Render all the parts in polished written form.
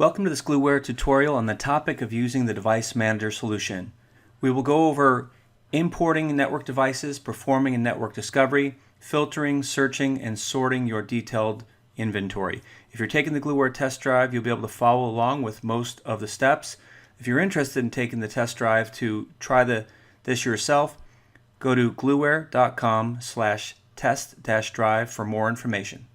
Welcome to this Gluware tutorial on the topic of using the Device Manager solution. We will go over importing network devices, performing a network discovery, filtering, searching, and sorting your detailed inventory. If you're taking the Gluware test drive, you'll be able to follow along with most of the steps. If you're interested in taking the test drive to try this yourself, go to gluware.com/test-drive for more information.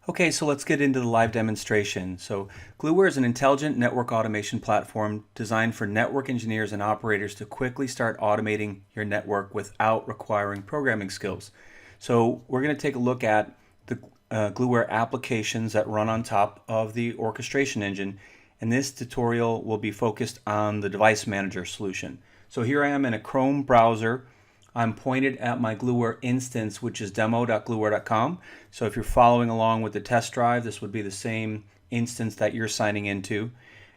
Okay, so let's get into the live demonstration. So Gluware is an intelligent network automation platform designed for network engineers and operators to quickly start automating your network without requiring programming skills. So we're going to take a look at the Gluware applications that run on top of the orchestration engine, and this tutorial will be focused on the Device Manager solution. So here I am in a Chrome browser. I'm pointed at my Gluware instance, which is demo.gluware.com. So if you're following along with the test drive, this would be the same instance that you're signing into.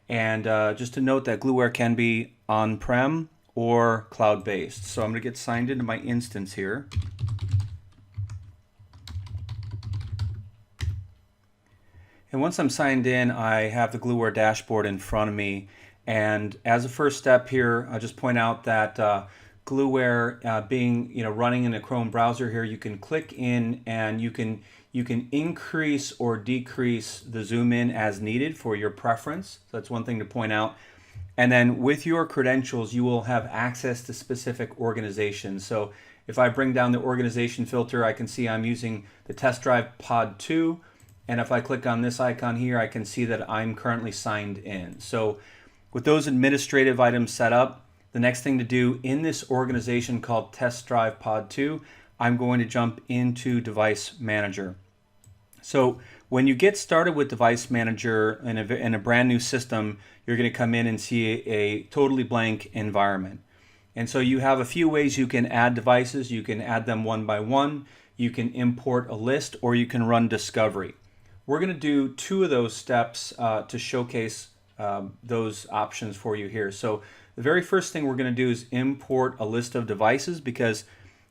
And just to note that Gluware can be on-prem or cloud-based. So I'm going to get signed into my instance here. And once I'm signed in, I have the Gluware dashboard in front of me. And as a first step here, I'll just point out that Gluware being running in a Chrome browser here, you can click in and you can increase or decrease the zoom in as needed for your preference. So that's one thing to point out. And then with your credentials, you will have access to specific organizations. So if I bring down the organization filter, I can see I'm using the test drive pod 2. And if I click on this icon here, I can see that I'm currently signed in. So with those administrative items set up, the next thing to do in this organization called Test Drive Pod 2, I'm going to jump into Device Manager. So when you get started with Device Manager in a brand new system, you're going to come in and see a totally blank environment. And so you have a few ways you can add devices. You can add them one by one, you can import a list, or you can run discovery. We're going to do two of those steps to showcase those options for you here. So the very first thing we're going to do is import a list of devices, because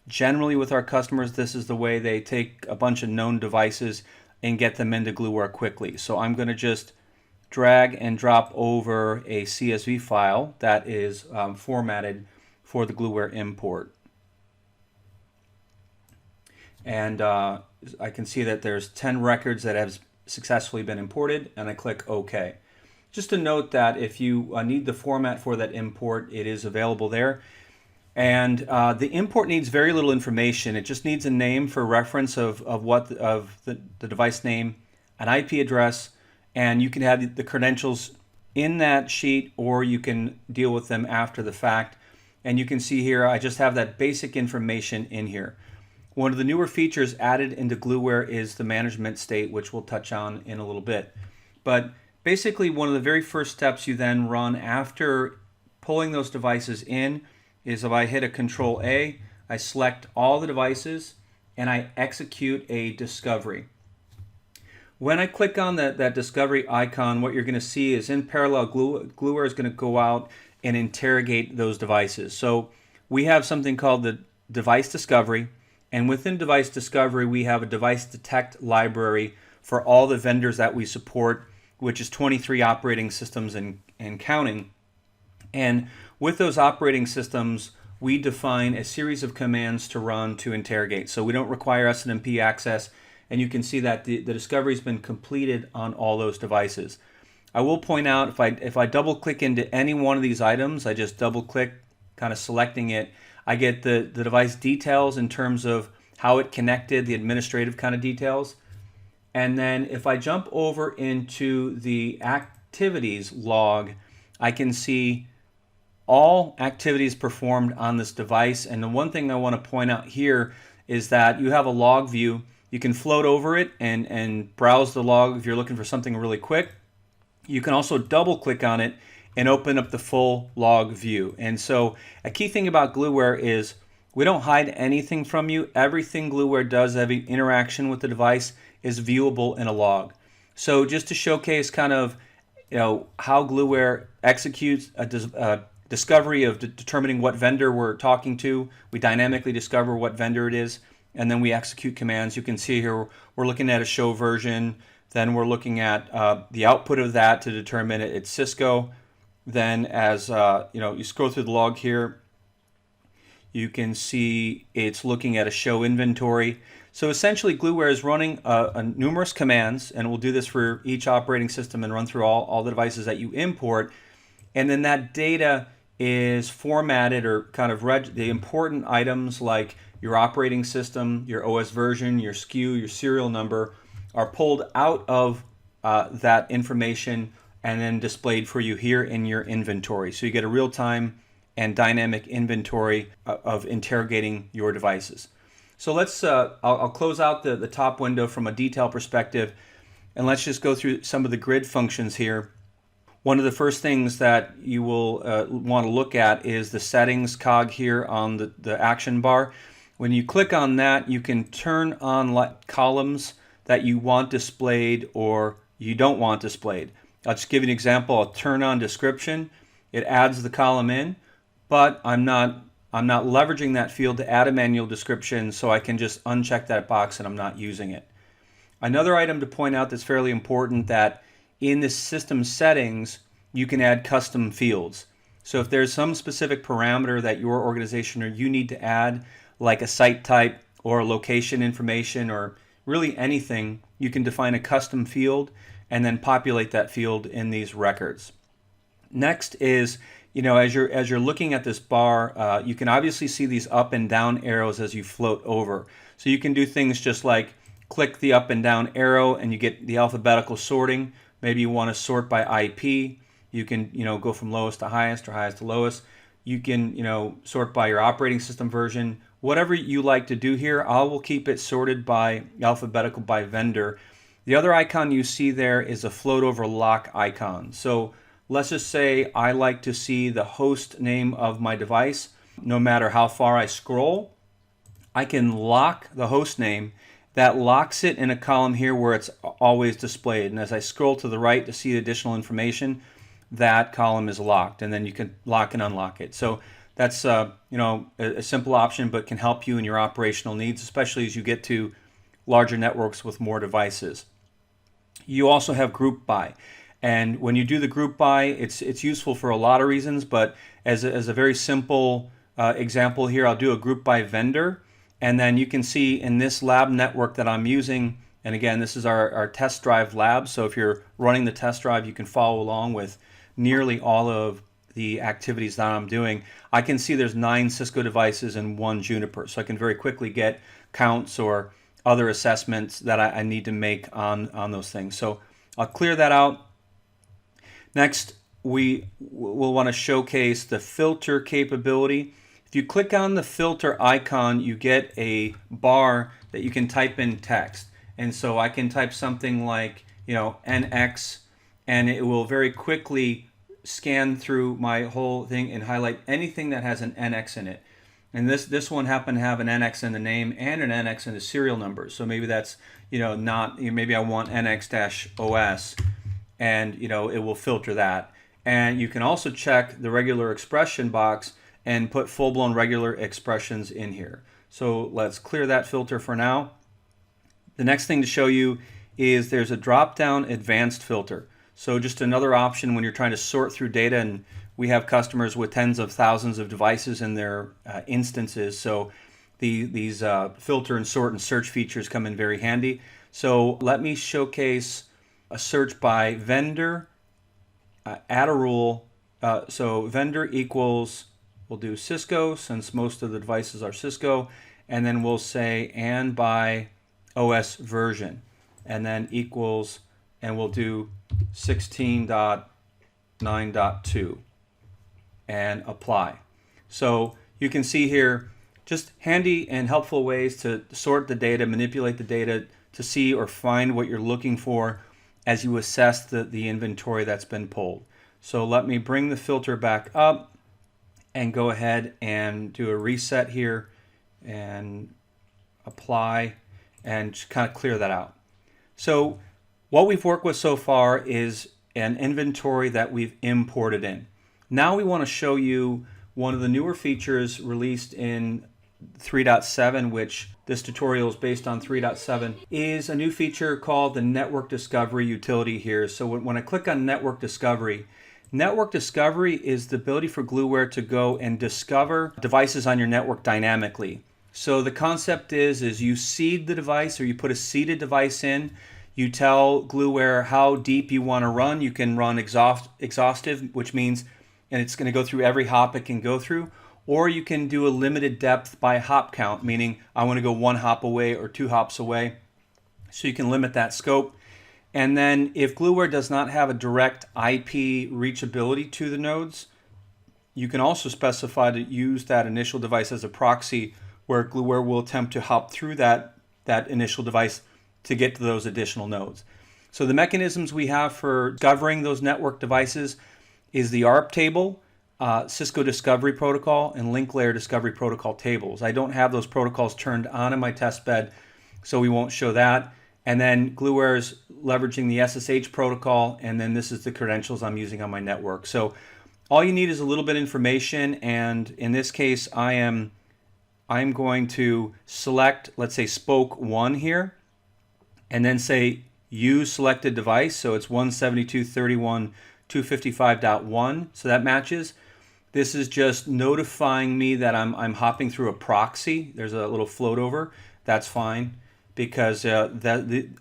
generally with our customers, this is the way they take a bunch of known devices and get them into Gluware quickly. So I'm going to just drag and drop over a CSV file that is formatted for the Gluware import. And I can see that there's 10 records that have successfully been imported, and I click OK. Just to note that if you need the format for that import, it is available there. And the import needs very little information. It just needs a name for reference of the device name, an IP address, and you can have the credentials in that sheet, or you can deal with them after the fact. And you can see here, I just have that basic information in here. One of the newer features added into Gluware is the management state, which we'll touch on in a little bit. But basically, one of the very first steps you then run after pulling those devices in is if I hit a Control A, I select all the devices and I execute a discovery. When I click on that discovery icon, what you're going to see is in parallel, Gluware is going to go out and interrogate those devices. So we have something called the device discovery, and within device discovery, we have a device detect library for all the vendors that we support, which is 23 operating systems and counting. And with those operating systems, we define a series of commands to run to interrogate. So we don't require SNMP access, and you can see that the discovery has been completed on all those devices. I will point out, if I double click into any one of these items, I just double click, kind of selecting it, I get the device details in terms of how it connected, the administrative kind of details. And then if I jump over into the activities log, I can see all activities performed on this device. And the one thing I want to point out here is that you have a log view. You can float over it and browse the log if you're looking for something really quick. You can also double click on it and open up the full log view. And so a key thing about Gluware is we don't hide anything from you. Everything Gluware does, every interaction with the device, is viewable in a log. So just to showcase kind of how Gluware executes a discovery of determining what vendor we're talking to, we dynamically discover what vendor it is, and then we execute commands. You can see here we're looking at a show version. Then we're looking at the output of that to determine it's Cisco. Then as you scroll through the log here, you can see it's looking at a show inventory. So essentially Gluware is running numerous commands, and we'll do this for each operating system and run through all the devices that you import. And then that data is formatted or kind of the important items like your operating system, your OS version, your SKU, your serial number are pulled out of that information and then displayed for you here in your inventory. So you get a real-time and dynamic inventory of interrogating your devices. So let's, I'll close out the top window from a detail perspective, and let's just go through some of the grid functions here. One of the first things that you will want to look at is the settings cog here on the action bar. When you click on that, you can turn on columns that you want displayed or you don't want displayed. I'll just give you an example. I'll turn on description. It adds the column in, but I'm not leveraging that field to add a manual description, so I can just uncheck that box and I'm not using it. Another item to point out that's fairly important, that in the system settings, you can add custom fields. So if there's some specific parameter that your organization or you need to add, like a site type or location information or really anything, you can define a custom field and then populate that field in these records. Next is, as you're looking at this bar, you can obviously see these up and down arrows as you float over. So you can do things just like click the up and down arrow and you get the alphabetical sorting. Maybe you want to sort by IP. You can, go from lowest to highest or highest to lowest. You can, sort by your operating system version. Whatever you like to do here, I will keep it sorted by alphabetical by vendor. The other icon you see there is a float over lock icon. So let's just say I like to see the host name of my device. No matter how far I scroll, I can lock the host name. That locks it in a column here where it's always displayed. And as I scroll to the right to see additional information, that column is locked, and then you can lock and unlock it. So that's a simple option, but can help you in your operational needs, especially as you get to larger networks with more devices. You also have group by. And when you do the group by, it's useful for a lot of reasons, but as a very simple example here, I'll do a group by vendor, and then you can see in this lab network that I'm using, and again, this is our test drive lab, so if you're running the test drive, you can follow along with nearly all of the activities that I'm doing. I can see there's 9 Cisco devices and 1 Juniper, so I can very quickly get counts or other assessments that I need to make on those things. So I'll clear that out. Next, we will want to showcase the filter capability. If you click on the filter icon, you get a bar that you can type in text. And so I can type something like, NX, and it will very quickly scan through my whole thing and highlight anything that has an NX in it. And this one happened to have an NX in the name and an NX in the serial number. So maybe that's, maybe I want NX-OS, and, it will filter that. And you can also check the regular expression box and put full-blown regular expressions in here. So let's clear that filter for now. The next thing to show you is there's a drop-down advanced filter. So just another option when you're trying to sort through data, and we have customers with tens of thousands of devices in their instances, so these filter and sort and search features come in very handy. So let me showcase a search by vendor, add a rule. So vendor equals, we'll do Cisco since most of the devices are Cisco, and then we'll say and by OS version, and then equals, and we'll do 16.9.2 and apply. So you can see here just handy and helpful ways to sort the data, manipulate the data to see or find what you're looking for as you assess the inventory that's been pulled. So let me bring the filter back up and go ahead and do a reset here and apply and just kind of clear that out. So what we've worked with so far is an inventory that we've imported in. Now we want to show you one of the newer features released in 3.7, which this tutorial is based on 3.7, is a new feature called the Network Discovery utility here. So when I click on Network Discovery is the ability for Gluware to go and discover devices on your network dynamically. So the concept is you seed the device, or you put a seeded device in. You tell Gluware how deep you want to run. You can run exhaustive, which means, and it's going to go through every hop it can go through. Or you can do a limited depth by hop count, meaning I want to go 1 hop away or 2 hops away. So you can limit that scope. And then if Gluware does not have a direct IP reachability to the nodes, you can also specify to use that initial device as a proxy, where Gluware will attempt to hop through that initial device to get to those additional nodes. So the mechanisms we have for discovering those network devices is the ARP table, Cisco Discovery Protocol, and Link Layer Discovery Protocol tables. I don't have those protocols turned on in my test bed, so we won't show that. And then Gluware's leveraging the SSH protocol, and then this is the credentials I'm using on my network. So all you need is a little bit of information, and in this case I'm going to select, let's say, spoke 1 here, and then say use selected device. So it's 172.31.255.1, so that matches. This is just notifying me that I'm hopping through a proxy. There's a little float over. That's fine, because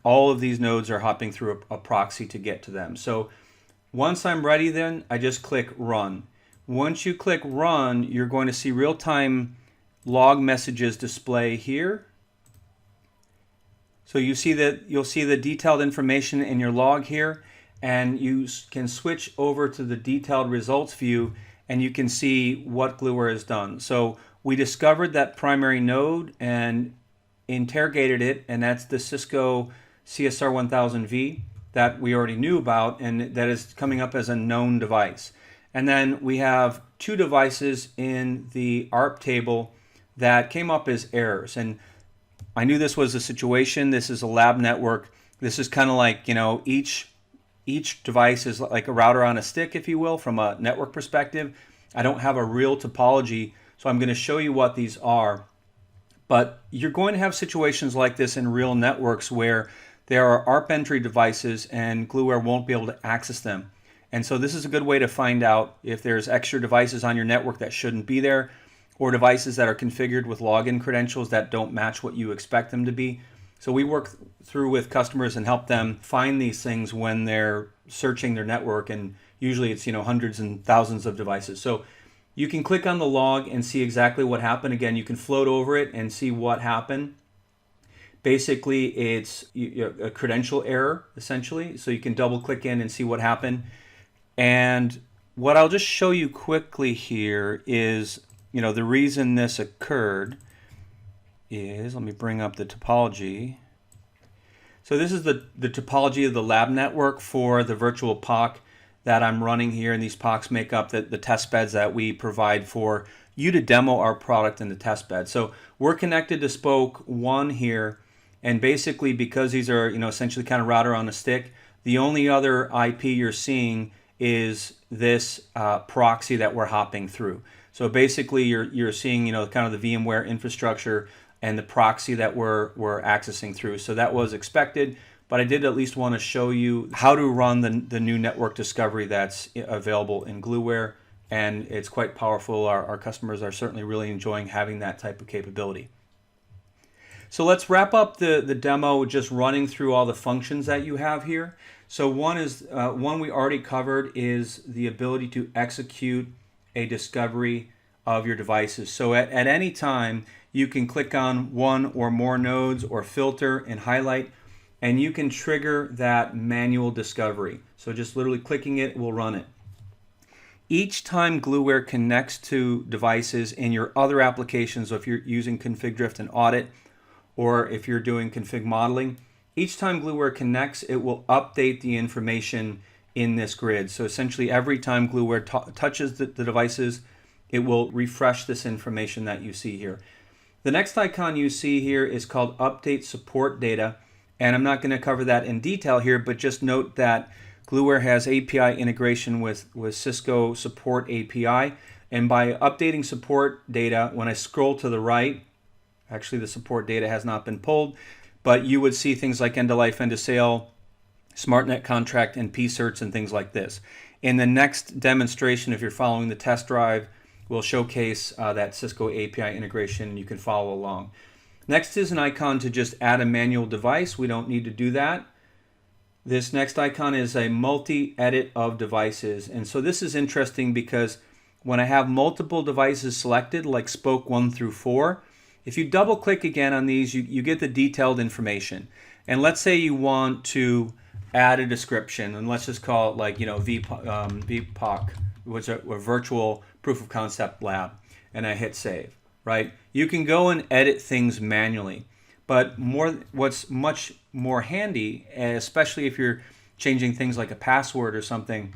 all of these nodes are hopping through a proxy to get to them. So once I'm ready, then I just click Run. Once you click Run, you're going to see real-time log messages display here. So you'll see the detailed information in your log here, and you can switch over to the detailed results view, and you can see what Gluware has done. So we discovered that primary node and interrogated it, and that's the Cisco CSR1000V that we already knew about, and that is coming up as a known device. And then we have 2 devices in the ARP table that came up as errors. And I knew this was a situation. This is a lab network. This is kind of like, each device is like a router on a stick, if you will, from a network perspective. I don't have a real topology, so I'm going to show you what these are. But you're going to have situations like this in real networks where there are ARP entry devices and Gluware won't be able to access them. And so this is a good way to find out if there's extra devices on your network that shouldn't be there, or devices that are configured with login credentials that don't match what you expect them to be. So we work through with customers and help them find these things when they're searching their network, and usually it's hundreds and thousands of devices. So you can click on the log and see exactly what happened. Again, you can float over it and see what happened. Basically, it's a credential error, essentially. So you can double click in and see what happened. And what I'll just show you quickly here is, the reason this occurred is, let me bring up the topology. So this is the topology of the lab network for the virtual POC that I'm running here, and these POCs make up the test beds that we provide for you to demo our product in the test bed. So we're connected to spoke 1 here, and basically because these are essentially kind of router on a stick, the only other IP you're seeing is this proxy that we're hopping through. So basically you're seeing kind of the VMware infrastructure and the proxy that we're accessing through. So that was expected, but I did at least want to show you how to run the new network discovery that's available in Gluware, and it's quite powerful. Our customers are certainly really enjoying having that type of capability. So let's wrap up the demo just running through all the functions that you have here. So one we already covered is the ability to execute a discovery of your devices. So at any time, you can click on one or more nodes or filter and highlight, and you can trigger that manual discovery. So just literally clicking it will run it. Each time Gluware connects to devices in your other applications, so if you're using config drift and audit, or if you're doing config modeling, each time Gluware connects, it will update the information in this grid. So essentially every time Gluware touches the devices, it will refresh this information that you see here. The next icon you see here is called Update Support Data, and I'm not going to cover that in detail here, but just note that Gluware has API integration with Cisco Support API, and by updating support data, when I scroll to the right, Actually, the support data has not been pulled, but you would see things like end of life, end of sale, SmartNet contract, and pcerts and things like this. In the next demonstration, if you're following the test drive, we'll showcase that Cisco API integration, and you can follow along. Next is an icon to just add a manual device. We don't need to do that. This next icon is a multi-edit of devices. And so this is interesting because when I have multiple devices selected, like spoke 1 through 4, if you double click again on these, you get the detailed information. And let's say you want to add a description, and let's just call it like, VPOC, which is a virtual proof of concept lab, and I hit save, right? You can go and edit things manually, but what's much more handy, especially if you're changing things like a password or something,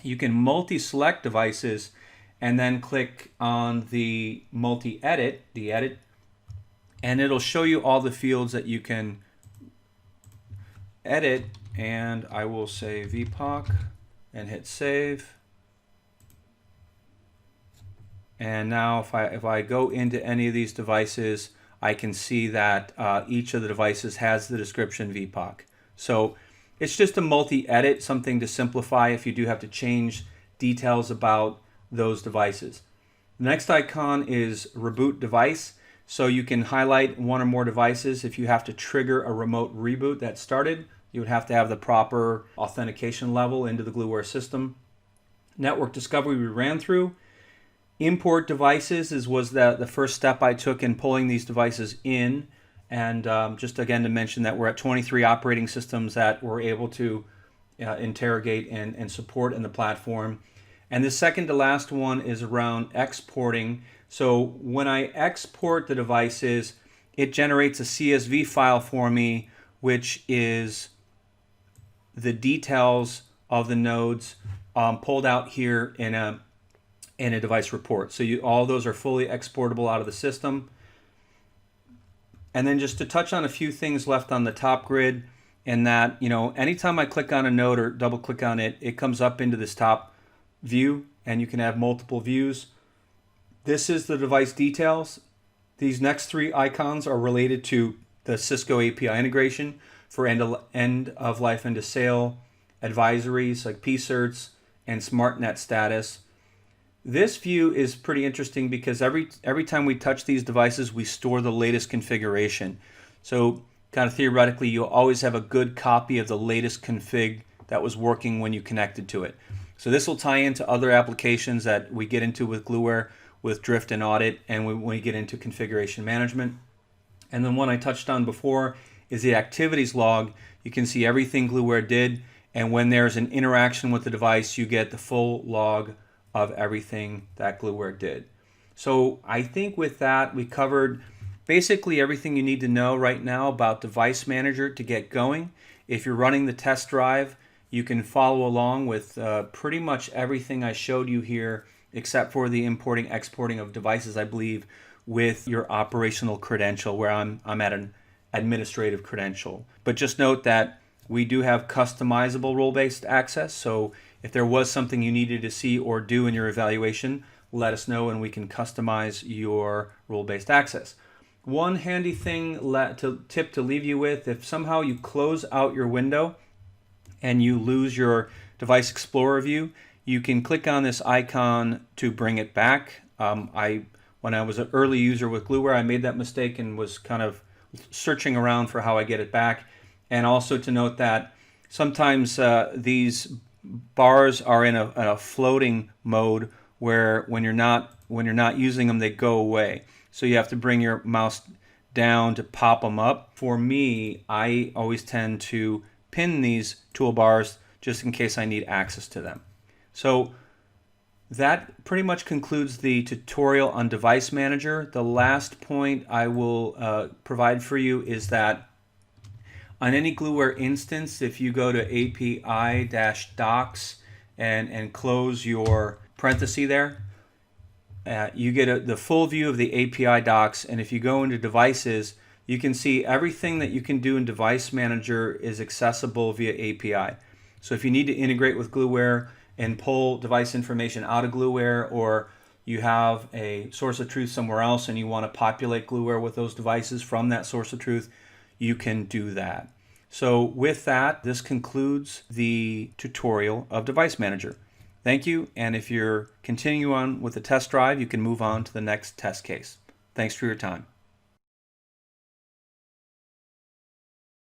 you can multi-select devices and then click on the multi-edit, the edit, and it'll show you all the fields that you can edit. And I will say VPOC and hit save. And now if I go into any of these devices, I can see that each of the devices has the description VPOC. So it's just a multi-edit, something to simplify if you do have to change details about those devices. The next icon is Reboot Device. So you can highlight one or more devices. If you have to trigger a remote reboot that started, you would have to have the proper authentication level into the Gluware system. Network discovery we ran through. Import devices was the first step I took in pulling these devices in. And just again to mention that we're at 23 operating systems that we're able to interrogate and support in the platform. And the second to last one is around exporting. So when I export the devices, it generates a CSV file for me, which is the details of the nodes pulled out here in a device report. So all those are fully exportable out of the system. And then just to touch on a few things left on the top grid, in that, anytime I click on a node or double click on it, it comes up into this top view, and you can have multiple views. This is the device details. These next 3 icons are related to the Cisco API integration for end of life, end of sale, advisories like pcerts and SmartNet status. This view is pretty interesting because every time we touch these devices, we store the latest configuration. So kind of theoretically, you'll always have a good copy of the latest config that was working when you connected to it. So this will tie into other applications that we get into with Gluware, with drift and audit, and when we get into configuration management. And then one I touched on before is the activities log. You can see everything Gluware did, and when there's an interaction with the device, you get the full log of everything that Gluware did. So I think with that, we covered basically everything you need to know right now about Device Manager to get going. If you're running the test drive, you can follow along with pretty much everything I showed you here, except for the importing, exporting of devices, I believe, with your operational credential, where I'm at an administrative credential. But just note that we do have customizable role-based access, so if there was something you needed to see or do in your evaluation, let us know and we can customize your role-based access. One handy thing tip to leave you with, if somehow you close out your window and you lose your Device Explorer view, you can click on this icon to bring it back. When I was an early user with Gluware, I made that mistake and was kind of searching around for how I get it back. And also to note that sometimes these bars are in a floating mode where when you're not using them, they go away. So you have to bring your mouse down to pop them up. For me, I always tend to pin these toolbars just in case I need access to them. So that pretty much concludes the tutorial on Device Manager. The last point I will provide for you is that on any Gluware instance, if you go to API-docs and close your parenthesis there, you get the full view of the API docs. And if you go into devices, you can see everything that you can do in Device Manager is accessible via API. So if you need to integrate with Gluware and pull device information out of Gluware, or you have a source of truth somewhere else and you want to populate Gluware with those devices from that source of truth, you can do that. So with that, this concludes the tutorial of Device Manager. Thank you, and if you're continuing on with the test drive, you can move on to the next test case. Thanks for your time.